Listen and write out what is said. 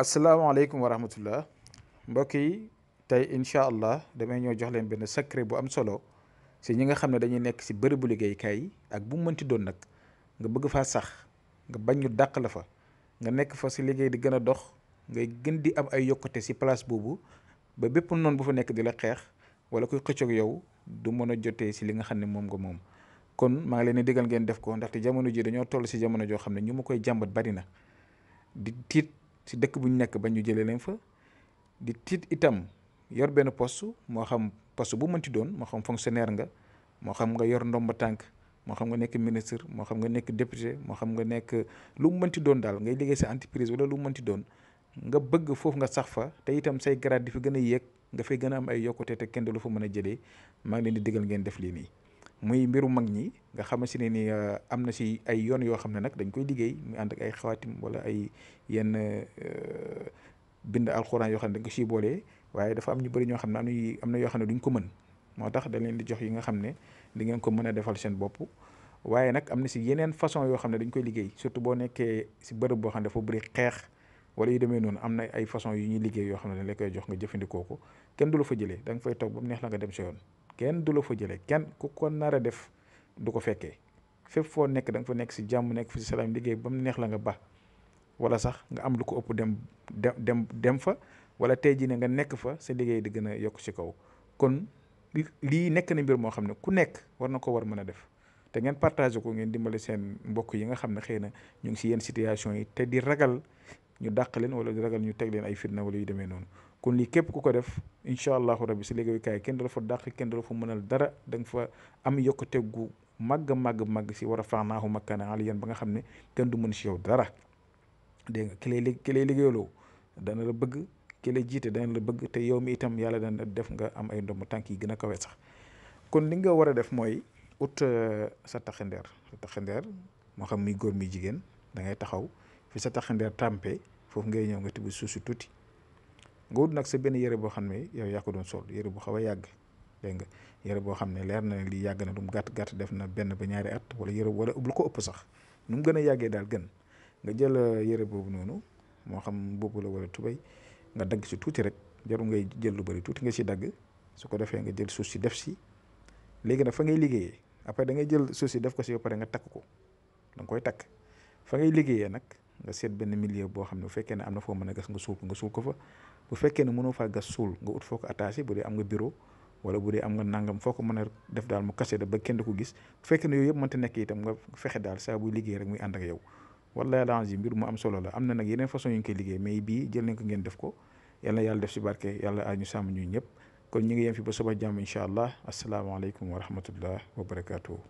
asalaamaaleykum wa rahmatullah mbokk yi tey incha allah damay ñëw jox leen benn secret bu am solo si ñi nga xam ne dañuy nekk si bërëbu liggéeykaay yi ak bu mu mënti doon nag nga bëgg faa sax nga bañ ñu dàq la fa nga nekk fa si liggéey di gën a dox ngay gën di am ay yokkute si place boobu ba bépp noonu bu fa nekk di la xeex wala kuy xëccoog yow du mën a jotee si li nga xam ne moom nga moom. kon maa ngi leen di digal ngeen def ko ndaxte jamono ji dañoo toll si jamono joo xam ne ñu ma koy jàmbat bari na di tiit si dëkk bu ñu nekk ba ñu jëlee leen fa di tiit itam yor benn poste moo xam poste bu mënti doon moo xam fonctionnaire nga moo xam nga yor ndomba tànk moo xam nga nekk ministre moo xam nga nekk député moo xam nga nekk lu mu mënti doon daal ngay liggéey sa entreprise wala lu mu mënti doon nga bëgg foofu nga sax fa te itam say grade di fi gën a yéeg nga fay gën a am ay yokkute te kenn du la fa mën a jëlee maa ngi leen di digal ngeen def lii nii. muy mbiru mag ñi nga xamante ne ni am na si ay yoon yoo xam ne nag dañ koy liggéey muy ànd ak ay xawaatim wala ay yenn bind alxuraan yoo xam ne dañ ko siy boolee waaye dafa am ñu bëri ñoo xam ne am na yoo xam ne duñ ko mën moo tax dañ leen di jox yi nga xam ne di ngeen ko mën a defal seen bopp. waaye nag am na si yeneen façon yoo xam ne dañ koy liggéey surtout boo nekkee si bërëb boo xam ne dafa bëri xeex wala yu demee noonu am na ay façon yu ñuy liggéey yoo xam ne dañ la koy jox nga jëfandikoo ko kenn du la fa jëlee da nga fay toog ba mu neex la nga dem sa yoon. kenn du la fa jëlee kenn ku ko nar a def du ko fekkee fépp foo nekk da nga fa nekk si jàmm nekk fi si salaam liggéey ba mu neex la nga ba wala sax nga am lu ko ëpp dem fa wala tey jii ne nga nekk fa sa liggéey di gën a yokk ci kaw. kon lii nekk na mbir moo xam ne ku nekk war na ko war mën a def te ngeen partagé ko ngeen dimbali seen mbokk yi nga xam ne xëy na ñu ngi si yenn situation yi te di ragal ñu dàq leen wala di ragal ñu teg leen ay fitna wala yu demee noonu. kon lii képp ku ko def incha allahu rabbi si liggéeyukaay kenn du la fa dàq kenn du la fa mënal dara da nga fa am yokkute gu màgg si war a faanaahu makkaana aliyan ba nga xam ne kenn du mën si yow dara. dégg nga ki lay liggéeyaloo dana la bëgg ki lay jiite dana la bëgg te yow mi itam yàlla dana def nga am ay ndomb tànk yi gën a kawe sax. kon li nga war a def mooy ut sa taxandeer moo xam muy góor muy jigéen da ngay taxaw fi sa taxandeer tàmpe foofu ngay ñëw nga tibb suuf si tuuti. nga wut nag sa benn yére boo xam ne yow yaa ko doon sol yére bu xaw a yàgg dégg nga yére boo xam ne leer na ne lii yàgg na lu mu gàtt def na 1 ba 2 at wala yére wala lu ko ëpp sax nu mu gën a yàggee daal gën nga jël yére boobu noonu moo xam boobu la wala tubéy nga dagg si tuuti rek jarul ngay jël lu bëri tuuti nga si dagg su ko defee nga jël suuf si def si léegi nag fa ngay liggéeyee après da ngay jël suuf si def ko si ba pare nga takk ko da nga koy takk fa ngay liggéeyee nag nga seet benn milieu boo xam ne bu fekkee ne am na foo mën a gas nga suul ko fa. bu fekkee ne mënoo faa gas suul nga ut foo ko attaché bu dee am nga bureau wala bu dee am nga nangam foo ko mën a def daal mu kase da ba kenn du ko gis bu fekkee ne yooyu yëpp mënta nekk itam nga fexe daal saa buy liggéey rek muy ànd ak yow. wallaahi danger mbir mu am solo la am na nag yeneen façon yu ñu koy liggéey mais bii jël nañ ko ngeen def ko yàlla yàlla def si barke yàlla ñu sàmm ñu ñëpp kon ñu ngi yem fi ba suba jàmm incha allah asalaamaaleykum wa rahmatullah wa barakaatu.